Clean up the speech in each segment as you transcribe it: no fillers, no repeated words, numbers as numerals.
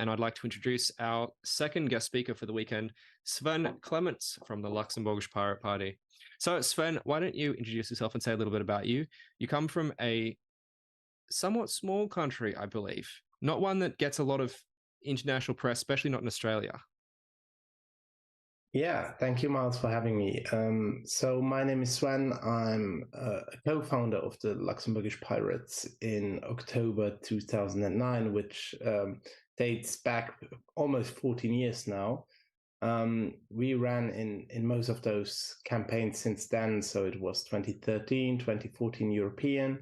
and I'd like to introduce our second guest speaker for the weekend, Sven Clements from the Luxembourgish Pirate Party. So, Sven, why don't you introduce yourself and say a little bit about you? You come from a somewhat small country, I believe, not one that gets a lot of international press, especially not in Australia. Yeah, thank you, Miles, for having me. So my name is Sven. I'm a co-founder of the Luxembourgish Pirates in October 2009, which dates back almost 14 years now. We ran in most of those campaigns since then. So it was 2013, 2014 European,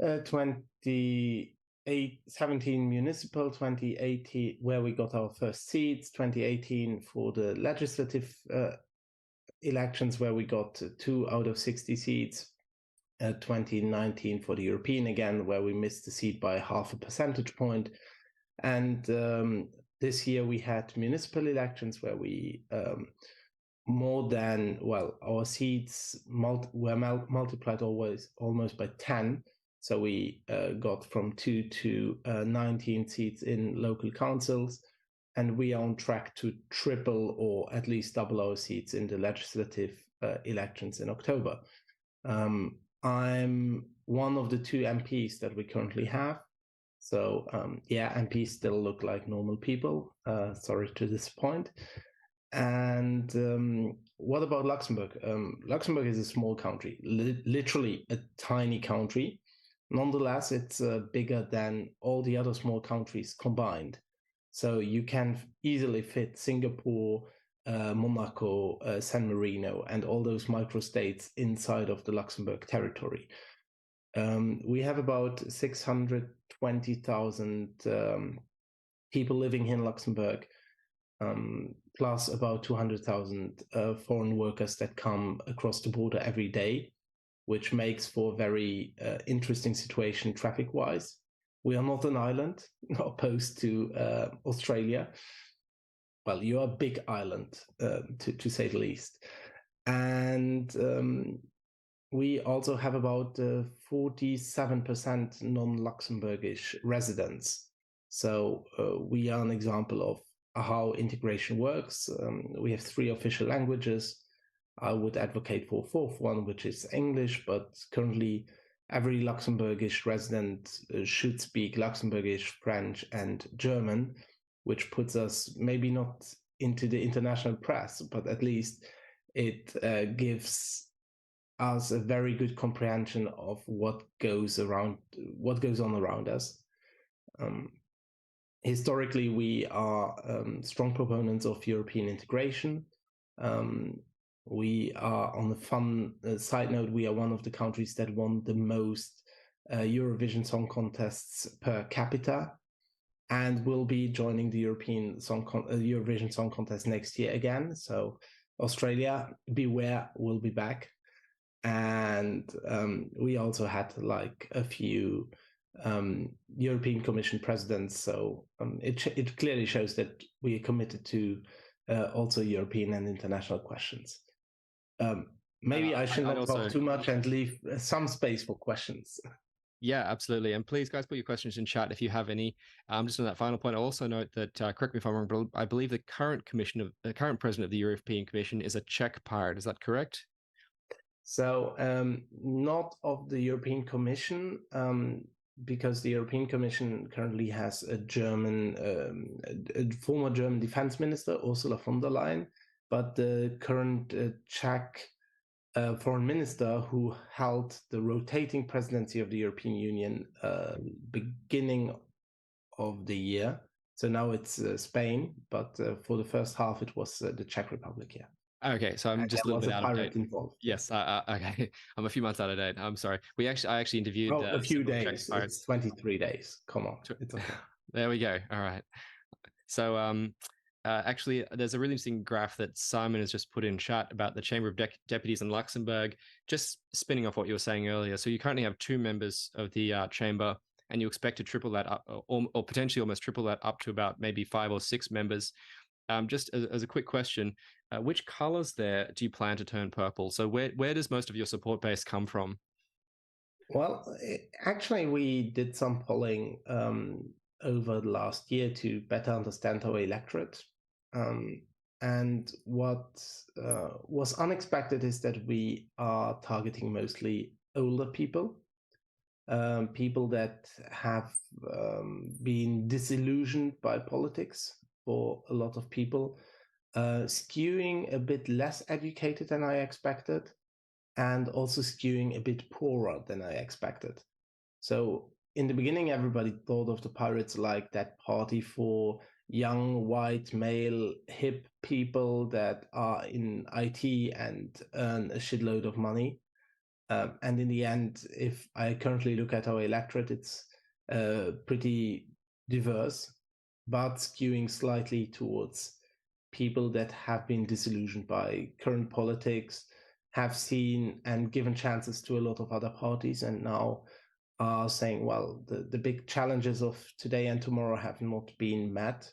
2017 municipal, 2018 where we got our first seats, 2018 for the legislative elections where we got 2 out of 60 seats, 2019 for the European again where we missed the seat by half a percentage point, and this year we had municipal elections where we our seats were multiplied almost by 10. So we got from 2 to 19 seats in local councils, and we are on track to triple or at least double our seats in the legislative elections in October. I'm one of the 2 MPs that we currently have. So MPs still look like normal people. Sorry to disappoint. And what about Luxembourg? Luxembourg is a small country, literally a tiny country. Nonetheless, it's bigger than all the other small countries combined. So you can easily fit Singapore, Monaco, San Marino, and all those microstates inside of the Luxembourg territory. We have about 620,000 people living in Luxembourg, plus about 200,000 foreign workers that come across the border every day, which makes for a very interesting situation traffic-wise. We are not an island, opposed to Australia. Well, you are a big island, to say the least. And we also have about 47% non-Luxembourgish residents. So we are an example of how integration works. We have 3 official languages. I would advocate for a 4th one, which is English, but currently every Luxembourgish resident should speak Luxembourgish, French, and German, which puts us maybe not into the international press, but at least it gives us a very good comprehension of what goes on around us. Historically, we are strong proponents of European integration. We are, on the fun side note, we are one of the countries that won the most Eurovision Song Contests per capita, and will be joining the Eurovision Song Contest next year again. So Australia, beware, we'll be back. And we also had like a few European Commission presidents. So it clearly shows that we are committed to also European and international questions. Maybe I should not talk too much and leave some space for questions. Yeah, absolutely. And please, guys, put your questions in chat if you have any. Just on that final point, I'll also note that, correct me if I'm wrong, but I believe the current president of the European Commission is a Czech pirate. Is that correct? So not of the European Commission, because the European Commission currently has a former German defense minister, Ursula von der Leyen, but the current Czech foreign minister who held the rotating presidency of the European Union beginning of the year. So now it's Spain, but for the first half it was the Czech Republic, yeah. Okay, so I'm just a little bit out of date. Involved. Yes, okay. I'm a few months out of date. I'm sorry. I actually interviewed a few days. It's 23 days. Come on, it's okay. There we go. All right. So actually, there's a really interesting graph that Simon has just put in chat about the Chamber of Deputies in Luxembourg. Just spinning off what you were saying earlier. So you currently have 2 members of the chamber, and you expect to triple that up, or potentially almost triple that up to about maybe 5 or 6 members. Just as a quick question, which colors there do you plan to turn purple? So where does most of your support base come from? Well, actually, we did some polling over the last year to better understand our electorate. And what was unexpected is that we are targeting mostly older people, people that have been disillusioned by politics for a lot of people, skewing a bit less educated than I expected, and also skewing a bit poorer than I expected. So in the beginning, everybody thought of the Pirates like that party for young, white, male, hip people that are in IT and earn a shitload of money. And in the end, if I currently look at our electorate, it's pretty diverse, but skewing slightly towards people that have been disillusioned by current politics, have seen and given chances to a lot of other parties, and now are saying, well, the big challenges of today and tomorrow have not been met.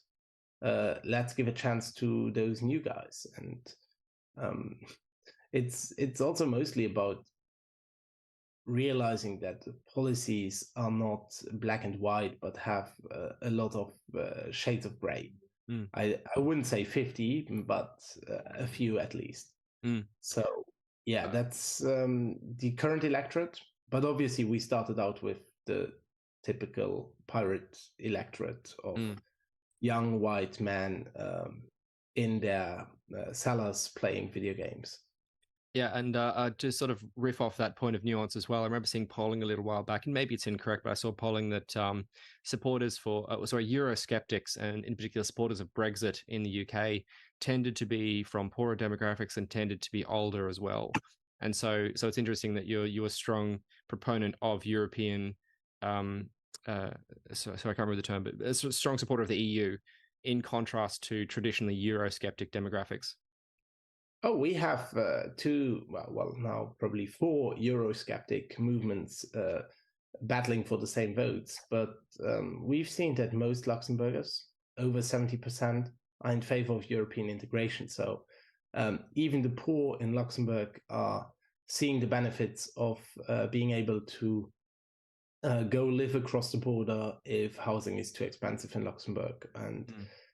Let's give a chance to those new guys. And it's also mostly about realizing that the policies are not black and white, but have a lot of shades of gray. I wouldn't say 50, but a few at least. So yeah, that's the current electorate. But obviously, we started out with the typical pirate electorate of young white men in their cellars playing video games. Yeah, and to sort of riff off that point of nuance as well, I remember seeing polling a little while back, and maybe it's incorrect, but I saw polling that supporters for, Eurosceptics, and in particular supporters of Brexit in the UK, tended to be from poorer demographics and tended to be older as well. And so it's interesting that you're a strong proponent of European, so I can't remember the term, but a strong supporter of the EU in contrast to traditionally Eurosceptic demographics. Oh, we have now probably 4 Eurosceptic movements battling for the same votes, but we've seen that most Luxembourgers, over 70%, are in favor of European integration. So even the poor in Luxembourg are seeing the benefits of being able to go live across the border if housing is too expensive in Luxembourg. And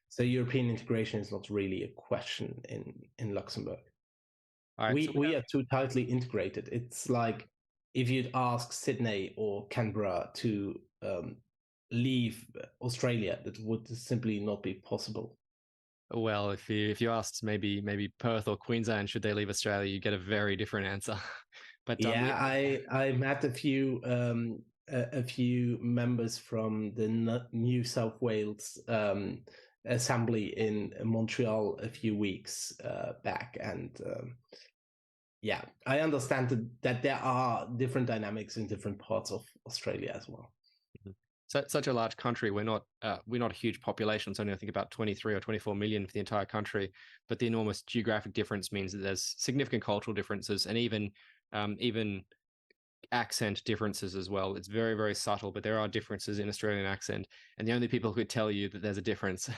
so European integration is not really a question in Luxembourg. Right, we are too tightly integrated. It's like if you'd ask Sydney or Canberra to leave Australia, that would simply not be possible. Well, if you asked maybe Perth or Queensland, should they leave Australia, you get a very different answer. But yeah, I met a few members from the New South Wales Assembly in Montreal a few weeks back, and yeah, I understand that there are different dynamics in different parts of Australia as well. So such a large country, we're not a huge population. It's only I think about 23 or 24 million for the entire country, but the enormous geographic difference means that there's significant cultural differences and even accent differences as well. It's very, very subtle, but there are differences in Australian accent, and the only people who could tell you that there's a difference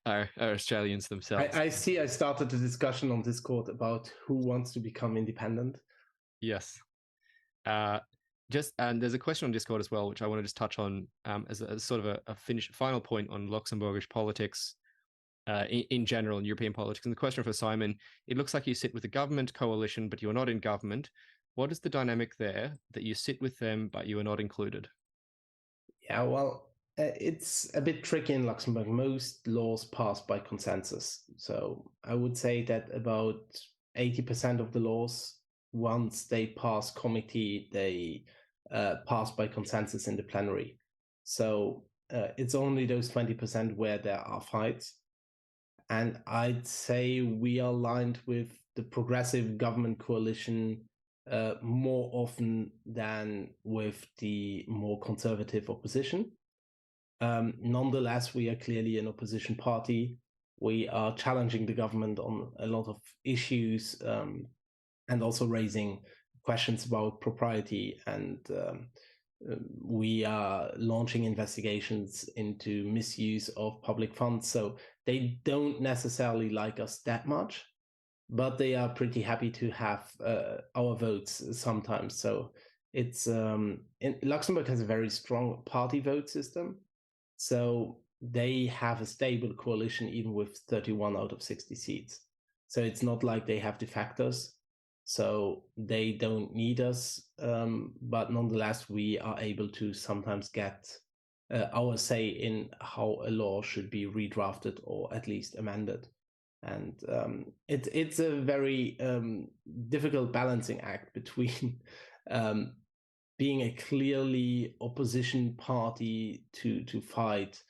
are Australians themselves. I see. I started a discussion on Discord about who wants to become independent. Yes. And there's a question on Discord as well, which I want to just touch on as sort of a final point on Luxembourgish politics in general, in European politics. And the question for Simon: it looks like you sit with the government coalition, but you're not in government. What is the dynamic there that you sit with them, but you are not included? Yeah, well, it's a bit tricky in Luxembourg. Most laws pass by consensus. So I would say that about 80% of the laws, once they pass committee, they pass by consensus in the plenary. So it's only those 20% where there are fights. And I'd say we are aligned with the progressive government coalition more often than with the more conservative opposition. Nonetheless, we are clearly an opposition party. We are challenging the government on a lot of issues and also raising questions about propriety. And we are launching investigations into misuse of public funds. So they don't necessarily like us that much, but they are pretty happy to have our votes sometimes. So it's Luxembourg has a very strong party vote system. So they have a stable coalition even with 31 out of 60 seats. So it's not like they have de factors. So they don't need us. But nonetheless, we are able to sometimes get our say in how a law should be redrafted or at least amended. And it's a very difficult balancing act between being a clearly opposition party to fight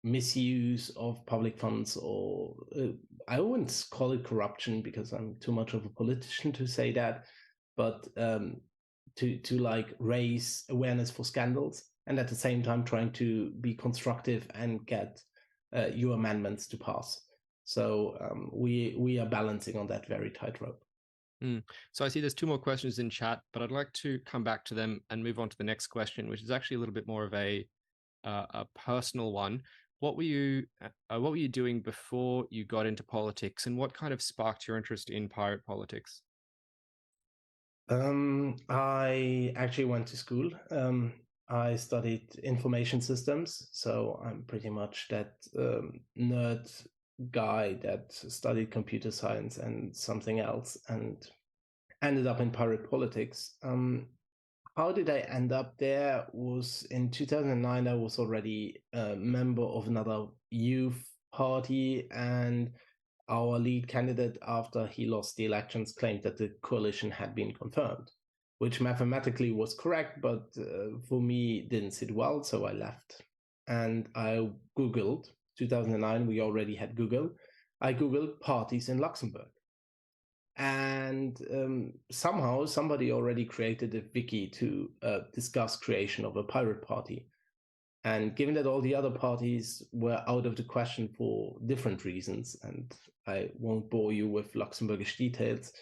misuse of public funds, or I wouldn't call it corruption because I'm too much of a politician to say that, but to like raise awareness for scandals, and at the same time trying to be constructive and get your amendments to pass. So we are balancing on that very tightrope. So I see there's 2 more questions in chat, but I'd like to come back to them and move on to the next question, which is actually a little bit more of a personal one. What were you doing before you got into politics, and what kind of sparked your interest in pirate politics? I actually went to school. I studied information systems, so I'm pretty much that nerd guy that studied computer science and something else and ended up in pirate politics. How did I end up there? Was in 2009, I was already a member of another youth party, and our lead candidate, after he lost the elections, claimed that the coalition had been confirmed, which mathematically was correct, but for me didn't sit well, so I left. And I Googled, 2009, we already had Google. I Googled parties in Luxembourg. And somehow somebody already created a wiki to discuss creation of a pirate party. And given that all the other parties were out of the question for different reasons, and I won't bore you with Luxembourgish details,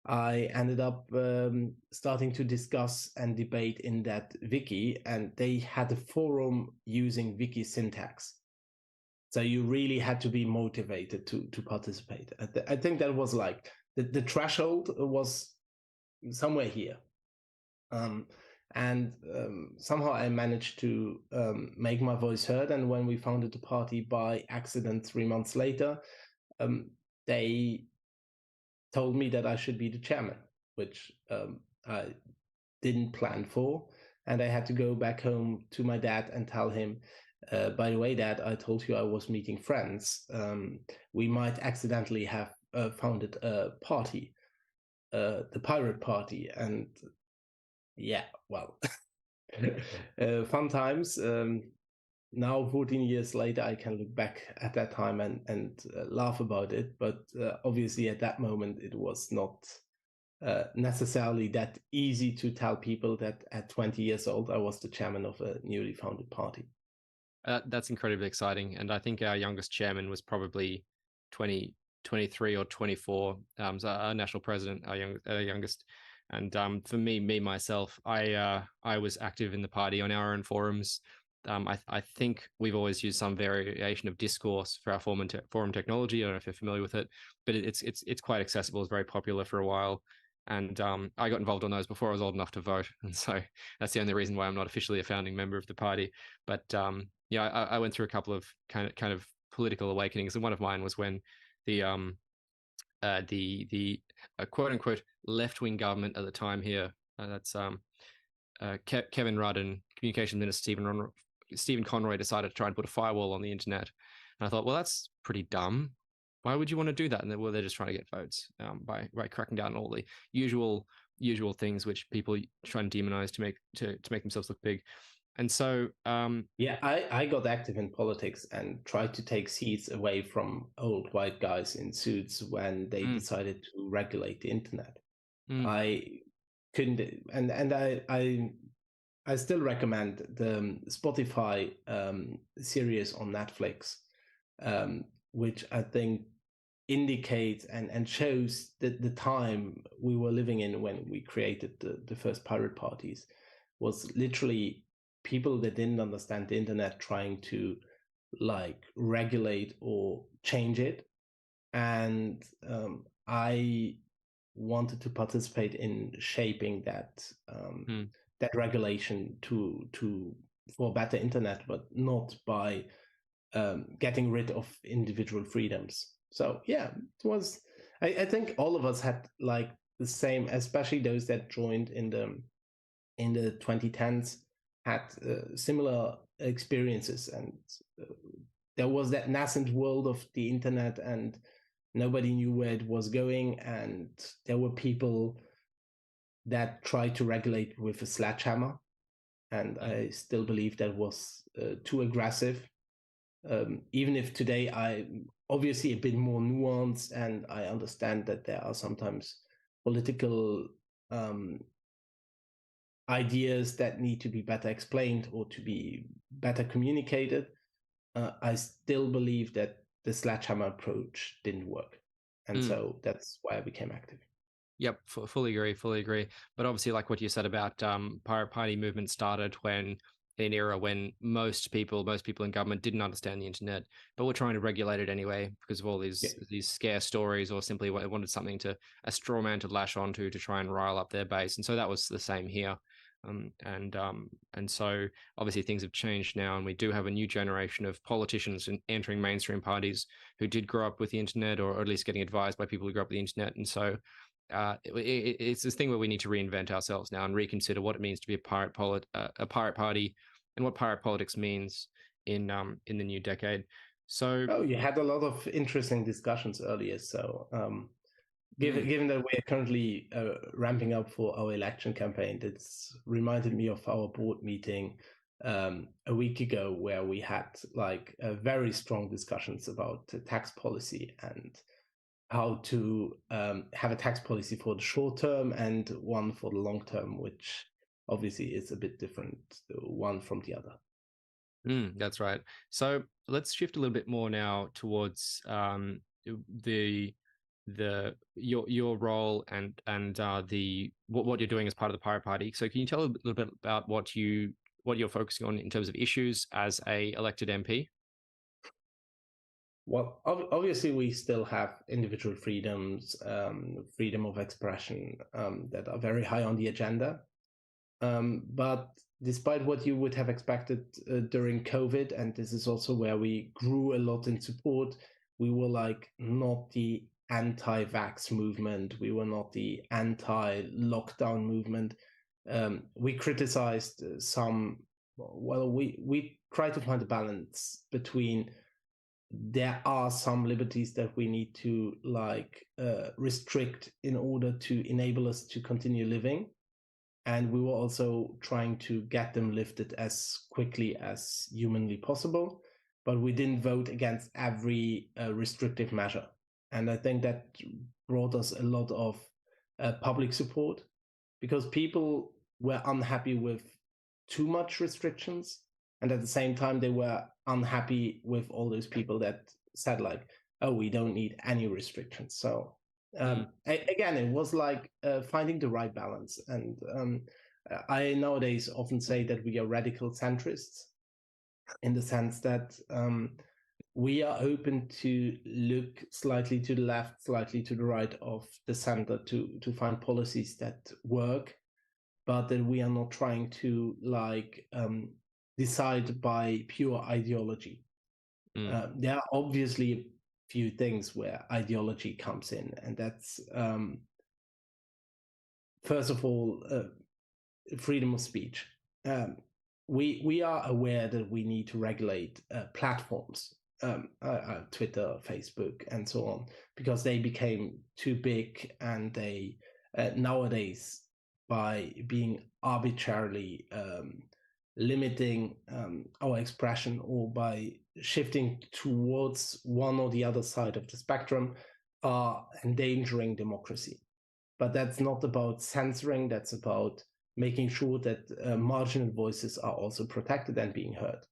I ended up starting to discuss and debate in that wiki, and they had a forum using wiki syntax. So you really had to be motivated to participate. I think that was like the threshold was somewhere here. And somehow I managed to make my voice heard. And when we founded the party by accident 3 months later, they told me that I should be the chairman, which I didn't plan for. And I had to go back home to my dad and tell him, by the way, Dad, I told you I was meeting friends. We might accidentally have founded a party, the Pirate Party. And yeah, well, fun times. Now, 14 years later, I can look back at that time and laugh about it. But obviously, at that moment, it was not necessarily that easy to tell people that at 20 years old, I was the chairman of a newly founded party. That's incredibly exciting. And I think our youngest chairman was probably 23 or 24. So our national president, our youngest. And for myself, I was active in the party on our own forums. I think we've always used some variation of discourse for our forum technology. I don't know if you're familiar with it, but it's quite accessible. It's very popular for a while. And I got involved on those before I was old enough to vote. And so that's the only reason why I'm not officially a founding member of the party. But yeah, I went through a couple of kind of political awakenings. And one of mine was when the quote unquote left-wing government at the time here, that's Kevin Rudd and Communications Minister Stephen Conroy decided to try and put a firewall on the internet. And I thought, well, that's pretty dumb. Why would you want to do that? And they're just trying to get votes by cracking down on all the usual things which people try and demonize to make themselves look big. And so yeah, I got active in politics and tried to take seats away from old white guys in suits when they decided to regulate the internet. I couldn't, and I still recommend the Spotify series on Netflix, which I think indicates and shows the time we were living in when we created the first pirate parties. Was literally people that didn't understand the internet trying to like regulate or change it. And I wanted to participate in shaping that that regulation to for better internet, but not by getting rid of individual freedoms. So yeah, it was. I think all of us had like the same, especially those that joined in the 2010s, had similar experiences, and there was that nascent world of the internet, and nobody knew where it was going, and there were people that tried to regulate with a sledgehammer, and I still believe that was too aggressive. Even if today I'm obviously a bit more nuanced, and I understand that there are sometimes political ideas that need to be better explained or to be better communicated, I still believe that the sledgehammer approach didn't work. And so that's why I became active. Yep, fully agree. But obviously, like what you said about Pirate Party movement started when in an era when most people in government didn't understand the internet, but were trying to regulate it anyway because of all these scare stories, or simply wanted something a straw man to lash onto to try and rile up their base. And so that was the same here. And so obviously things have changed now, and we do have a new generation of politicians entering mainstream parties who did grow up with the internet, or at least getting advised by people who grew up with the internet. And so it's this thing where we need to reinvent ourselves now and reconsider what it means to be a pirate party, and what pirate politics means in the new decade. So you had a lot of interesting discussions earlier. So given that we are currently ramping up for our election campaign, it's reminded me of our board meeting a week ago, where we had like very strong discussions about tax policy and how to have a tax policy for the short term and one for the long term, which obviously is a bit different, one from the other. That's right. So let's shift a little bit more now towards your role and what you're doing as part of the Pirate Party. So can you tell a little bit about what you're focusing on in terms of issues as a elected MP? Well, obviously, we still have individual freedoms, freedom of expression that are very high on the agenda. But despite what you would have expected during COVID, and this is also where we grew a lot in support, we were like not the anti-vax movement. We were not the anti-lockdown movement. We criticized some. Well, we try to find a balance between. There are some liberties that we need to restrict in order to enable us to continue living. And we were also trying to get them lifted as quickly as humanly possible. But we didn't vote against every restrictive measure. And I think that brought us a lot of public support, because people were unhappy with too much restrictions. And at the same time, they were unhappy with all those people that said like, oh, we don't need any restrictions. So again, it was like finding the right balance. And I nowadays often say that we are radical centrists, in the sense that we are open to look slightly to the left, slightly to the right of the center to find policies that work, but that we are not trying to decide by pure ideology. There are obviously a few things where ideology comes in, and that's first of all freedom of speech. We are aware that we need to regulate platforms, Twitter, Facebook, and so on, because they became too big, and they nowadays, by being arbitrarily limiting our expression, or by shifting towards one or the other side of the spectrum, are endangering democracy. But that's not about censoring, that's about making sure that marginal voices are also protected and being heard.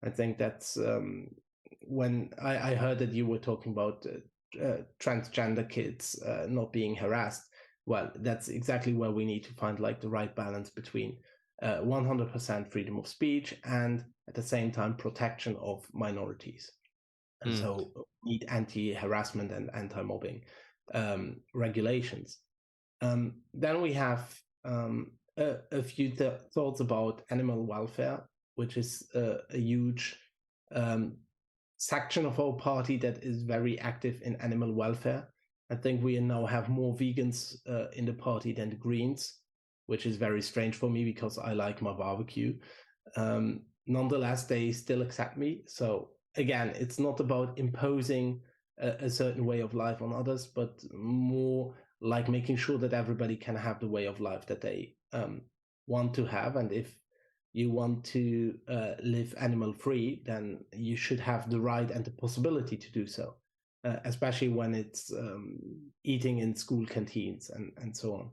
I think that's when I heard that you were talking about transgender kids not being harassed. Well, that's exactly where we need to find the right balance between 100% freedom of speech and at the same time protection of minorities. And so we need anti-harassment and anti-mobbing regulations. Then we have a few thoughts about animal welfare. which is a huge section of our party that is very active in animal welfare. I think we now have more vegans in the party than the Greens, which is very strange for me because I like my barbecue. Nonetheless, they still accept me. So again, it's not about imposing a certain way of life on others, but more like making sure that everybody can have the way of life that they want to have. And if you want to live animal free, then you should have the right and the possibility to do so, especially when it's eating in school canteens and so on.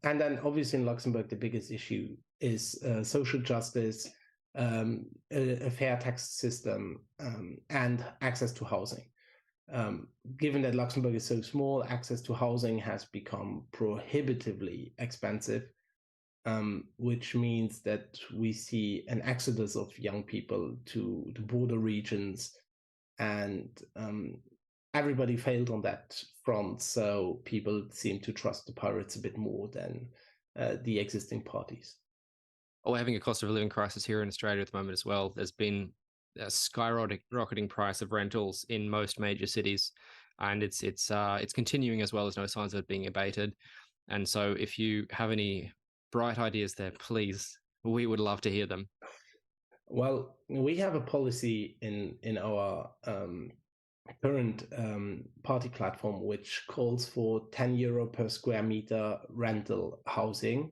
And then obviously in Luxembourg, the biggest issue is social justice, a fair tax system, and access to housing. Given that Luxembourg is so small, access to housing has become prohibitively expensive, which means that we see an exodus of young people to the border regions, and everybody failed on that front. So people seem to trust the pirates a bit more than the existing parties. We're having a cost of living crisis here in Australia at the moment as well. There's been a skyrocketing price of rentals in most major cities, and it's continuing as well. As no signs of it being abated. And so, if you have any bright ideas there, please, we would love to hear them. Well, we have a policy in our current party platform which calls for €10 per square meter rental housing.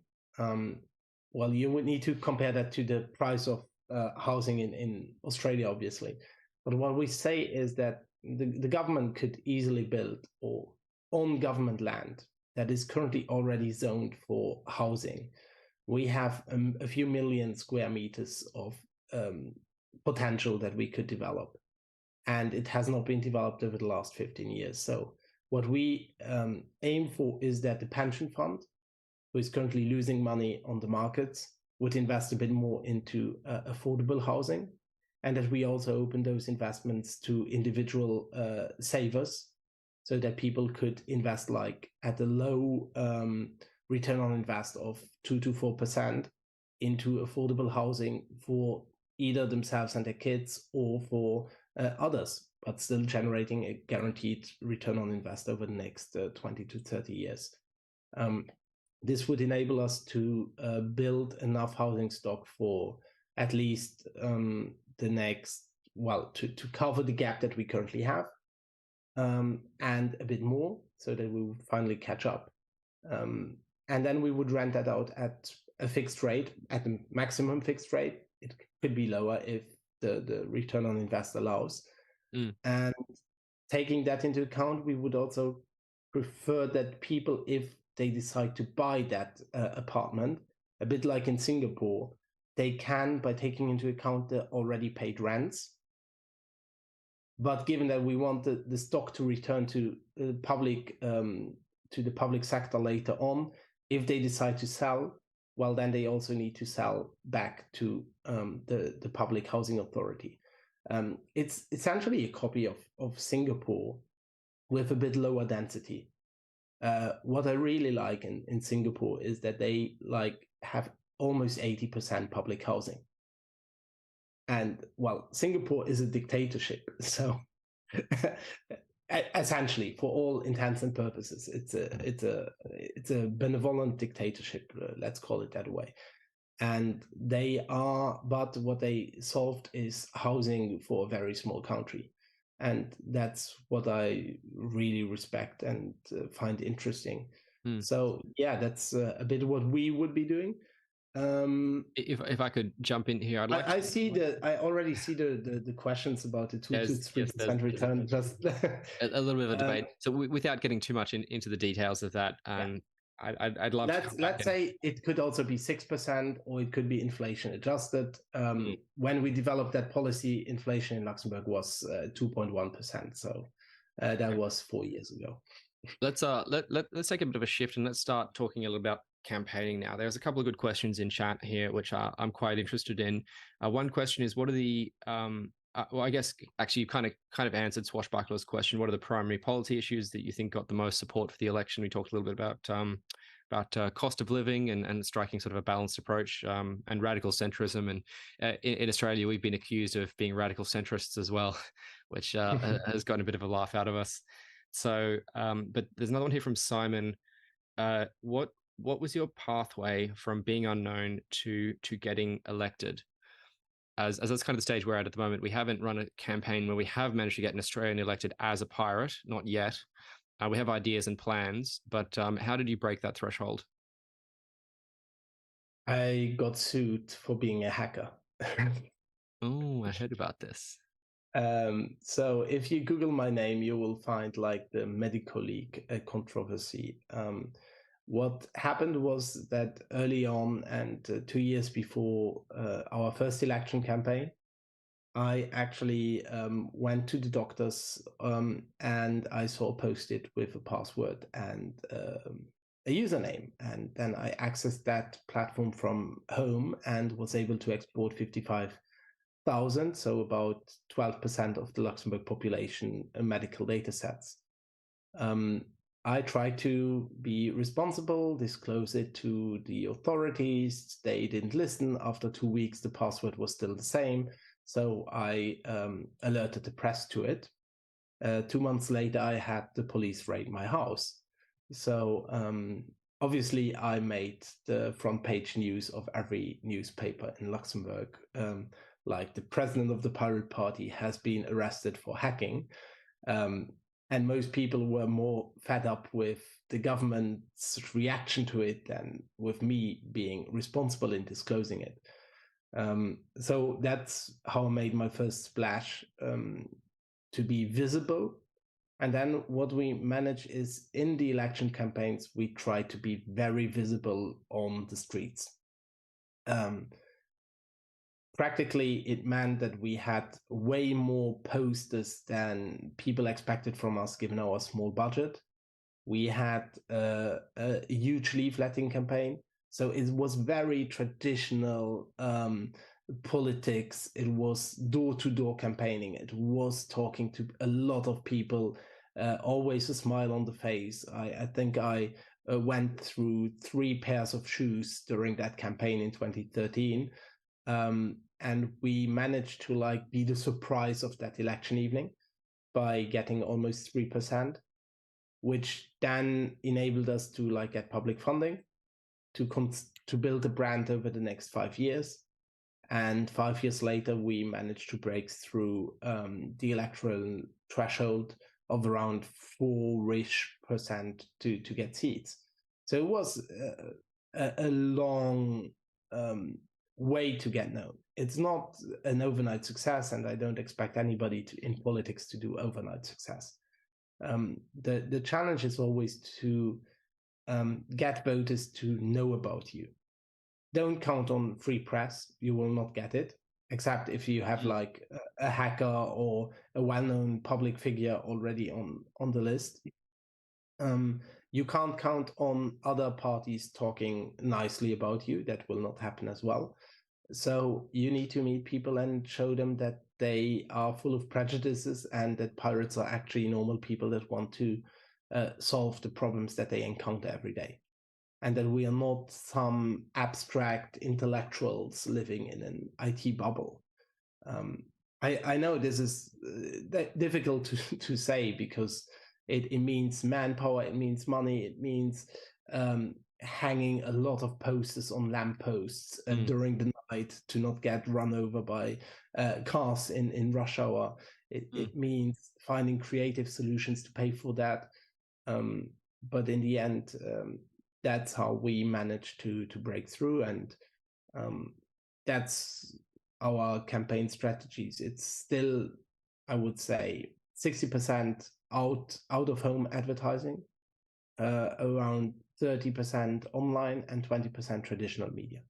Well, you would need to compare that to the price of housing in Australia, obviously. But what we say is that the government could easily build or own government land that is currently already zoned for housing. We have a few million square meters of potential that we could develop. And it has not been developed over the last 15 years. So what we aim for is that the pension fund, who is currently losing money on the markets, would invest a bit more into affordable housing, and that we also open those investments to individual savers, so that people could invest like at a low return on invest of 2 to 4% into affordable housing for either themselves and their kids or for others, but still generating a guaranteed return on invest over the next 20 to 30 years. This would enable us to build enough housing stock for at least the next, well, to cover the gap that we currently have, and a bit more, so that we would finally catch up. And then we would rent that out at a fixed rate, at the maximum fixed rate. It could be lower if the return on invest allows. And taking that into account, we would also prefer that people, if they decide to buy that apartment, a bit like in Singapore, they can, by taking into account the already paid rents. But given that we want the stock to return to the public sector later on, if they decide to sell, well, then they also need to sell back to the public housing authority. It's essentially a copy of Singapore with a bit lower density. What I really like in Singapore is that they have almost 80% public housing. And well, Singapore is a dictatorship, so essentially, for all intents and purposes, it's a benevolent dictatorship. Let's call it that way. And but what they solved is housing for a very small country, and that's what I really respect and find interesting. So yeah, that's a bit what we would be doing. If I could jump in here, I'd like. I already see the questions about the 2 to 3% return. Just a little bit of a debate. So without getting too much into the details of that, I'd love. Let's say it could also be 6%, or it could be inflation adjusted. When we developed that policy, inflation in Luxembourg was 2.1%. So that was 4 years ago. Let's take a bit of a shift and let's start talking a little about campaigning now. There's a couple of good questions in chat here, which I'm quite interested in. One question is, what are the well, I guess actually you kind of answered Swashbuckler's question. What are the primary policy issues that you think got the most support for the election? We talked a little bit about about cost of living and striking sort of a balanced approach, and radical centrism. And in Australia, we've been accused of being radical centrists as well, which has gotten a bit of a laugh out of us. So, but there's another one here from Simon. What was your pathway from being unknown to getting elected? As that's kind of the stage we're at the moment. We haven't run a campaign where we have managed to get an Australian elected as a pirate, not yet. We have ideas and plans, but how did you break that threshold? I got sued for being a hacker. Oh, I heard about this. So if you Google my name, you will find like the medical league controversy. What happened was that early on, and 2 years before our first election campaign, I actually went to the doctors and I saw a post-it with a password and a username. And then I accessed that platform from home and was able to export 55,000, so about 12% of the Luxembourg population medical data sets. I tried to be responsible, disclose it to the authorities. They didn't listen. After 2 weeks, the password was still the same. So I alerted the press to it. 2 months later, I had the police raid my house. So obviously, I made the front page news of every newspaper in Luxembourg. Like the president of the Pirate Party has been arrested for hacking. And most people were more fed up with the government's reaction to it than with me being responsible in disclosing it. So that's how I made my first splash, to be visible. And then what we manage is in the election campaigns, we try to be very visible on the streets. Practically, it meant that we had way more posters than people expected from us, given our small budget. We had a huge leafletting campaign. So it was very traditional politics. It was door-to-door campaigning. It was talking to a lot of people, always a smile on the face. I think I went through 3 pairs of shoes during that campaign in 2013. And we managed to like be the surprise of that election evening by getting almost 3%, which then enabled us to like get public funding to build a brand over the next 5 years. And 5 years later, we managed to break through the electoral threshold of around 4-ish% to get seats. So it was a long way to get known. It's not an overnight success, and I don't expect anybody in politics to do overnight success. The challenge is always to get voters to know about you. Don't count on free press. You will not get it, except if you have like a hacker or a well-known public figure already on the list. You can't count on other parties talking nicely about you. That will not happen as well. So you need to meet people and show them that they are full of prejudices and that pirates are actually normal people that want to solve the problems that they encounter every day. And that we are not some abstract intellectuals living in an IT bubble. I know this is difficult to say because it means manpower, it means money, it means hanging a lot of posters on lampposts during the night to not get run over by cars in rush hour. It means finding creative solutions to pay for that. But in the end, that's how we managed to break through, and that's our campaign strategies. It's still, I would say, 60% out of home advertising, around 30% online, and 20% traditional media.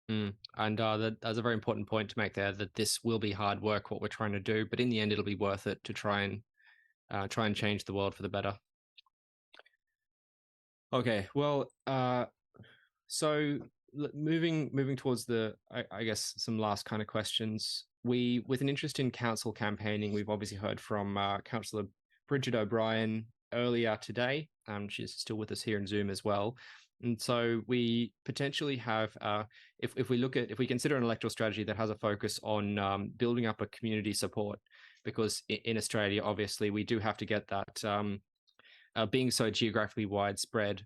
And that's a very important point to make there, that this will be hard work, what we're trying to do, but in the end, it'll be worth it to try and change the world for the better. Okay, well, so moving towards the, I guess, some last kind of questions. With an interest in council campaigning, we've obviously heard from Councillor Bridget O'Brien earlier today. She's still with us here in Zoom as well. And so we potentially have, if we consider an electoral strategy that has a focus on building up a community support, because in Australia, obviously, we do have to get that being so geographically widespread.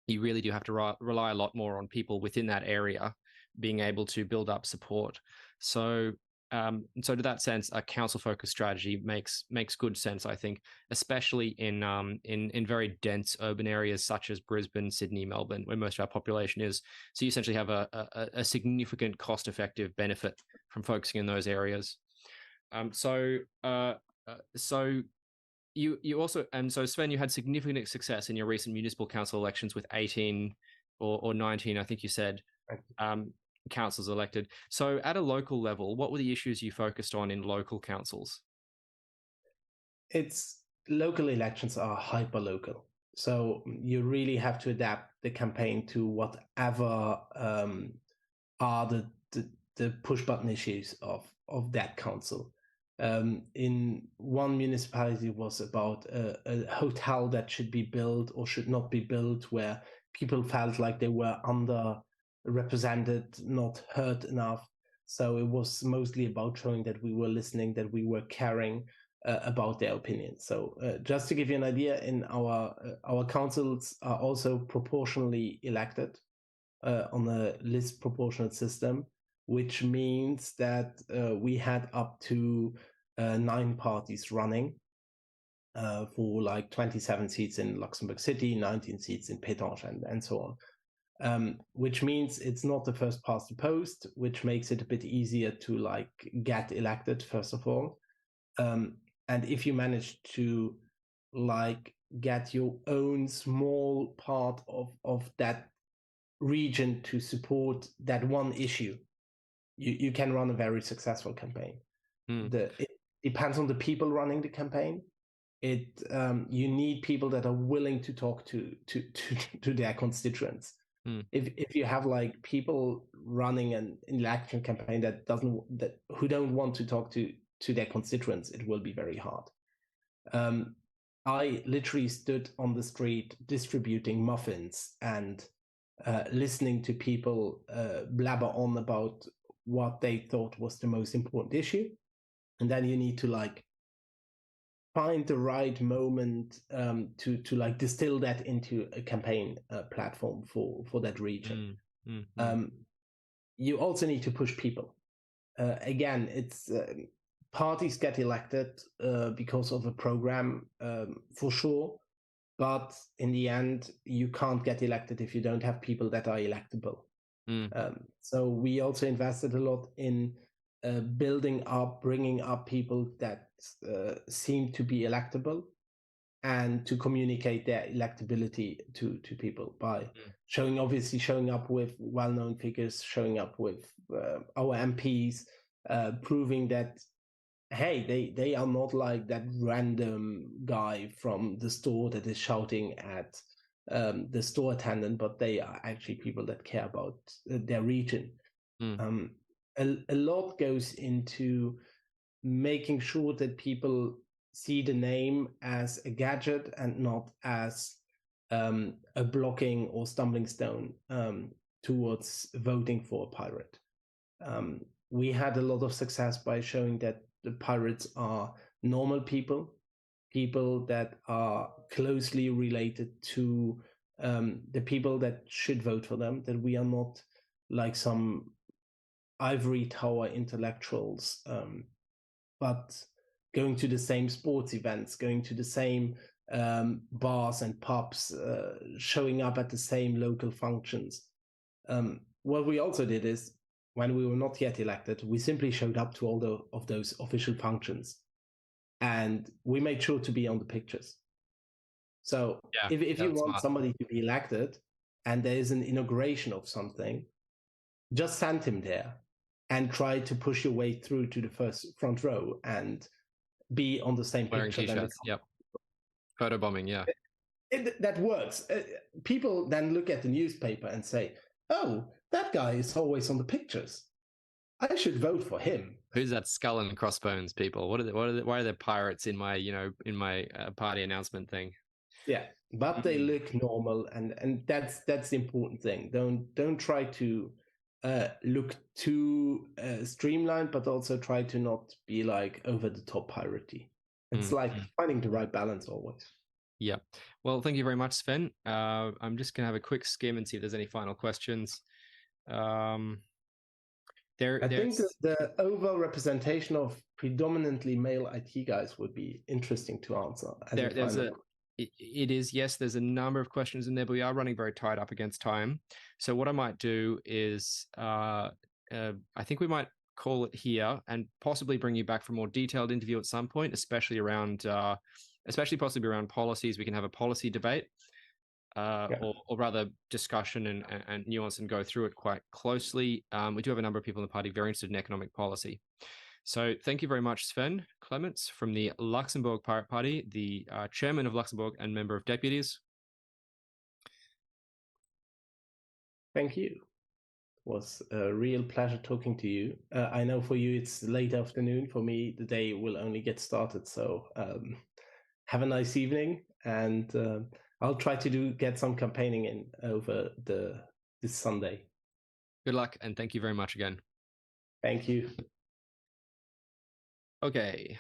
You really do have to rely a lot more on people within that area being able to build up support. So to that sense, a council-focused strategy makes good sense, I think, especially in very dense urban areas such as Brisbane, Sydney, Melbourne, where most of our population is. So you essentially have a significant cost-effective benefit from focusing in those areas. So you also, and so Sven, you had significant success in your recent municipal council elections with 18 or 19, I think you said, councils elected. So at a local level, what were the issues you focused on in local councils? It's local elections are hyper local, so you really have to adapt the campaign to whatever are the push button issues of that council. In one municipality, it was about a hotel that should be built or should not be built, where people felt like they were underrepresented, not heard enough. So it was mostly about showing that we were listening, that we were caring about their opinions. So just to give you an idea, in our councils are also proportionally elected on a list proportional system, which means that we had up to 9 parties running for like 27 seats in Luxembourg City, 19 seats in Pétange, and so on. Which means it's not the first past the post, which makes it a bit easier to like get elected, first of all. And if you manage to like get your own small part of that region to support that one issue, you can run a very successful campaign. It depends on the people running the campaign. You need people that are willing to talk to their constituents. If you have like people running an election campaign who don't want to talk to their constituents, it will be very hard. I literally stood on the street distributing muffins and listening to people blabber on about what they thought was the most important issue. And then you need to like find the right moment to like distill that into a campaign platform for that region. You also need to push people. Again, it's parties get elected because of a program, for sure. But in the end, you can't get elected if you don't have people that are electable. So we also invested a lot in bringing up people that seem to be electable, and to communicate their electability to people by showing up with well-known figures, showing up with our MPs, proving that, hey, they are not like that random guy from the store that is shouting at the store attendant, but they are actually people that care about their region. A lot goes into making sure that people see the name as a gadget and not as a blocking or stumbling stone towards voting for a pirate. We had a lot of success by showing that the pirates are normal people that are closely related to the people that should vote for them, that we are not like some ivory tower intellectuals, but going to the same sports events, going to the same bars and pubs, showing up at the same local functions. What we also did is, when we were not yet elected, we simply showed up to all of those official functions, and we made sure to be on the pictures. So if you want somebody to be elected and there is an inauguration of something, just send him there and try to push your way through to the front row and be on the same wearing picture. T-shirts, photo bombing, that works. People then look at the newspaper and say, "Oh, that guy is always on the pictures. I should vote for him." Who's that skull and crossbones people? Why are there pirates in my party announcement thing? Yeah, but they look normal, and that's the important thing. Don't try to look too streamlined, but also try to not be like over the top piratey. It's like finding the right balance always. Yeah. Well, thank you very much, Sven. I'm just going to have a quick skim and see if there's any final questions. I think the overall representation of predominantly male IT guys would be interesting to answer. It is, yes, there's a number of questions in there, but we are running very tight up against time. So what I might do is, I think we might call it here and possibly bring you back for a more detailed interview at some point, especially possibly around policies. We can have a policy debate, or rather discussion and nuance and go through it quite closely. We do have a number of people in the party very interested in economic policy. So thank you very much, Sven Clements from the Luxembourg Pirate Party, the chairman of Luxembourg and member of deputies. Thank you. It was a real pleasure talking to you. I know for you it's late afternoon. For me, the day will only get started. So have a nice evening, and I'll try to get some campaigning in over this Sunday. Good luck, and thank you very much again. Thank you. Okay.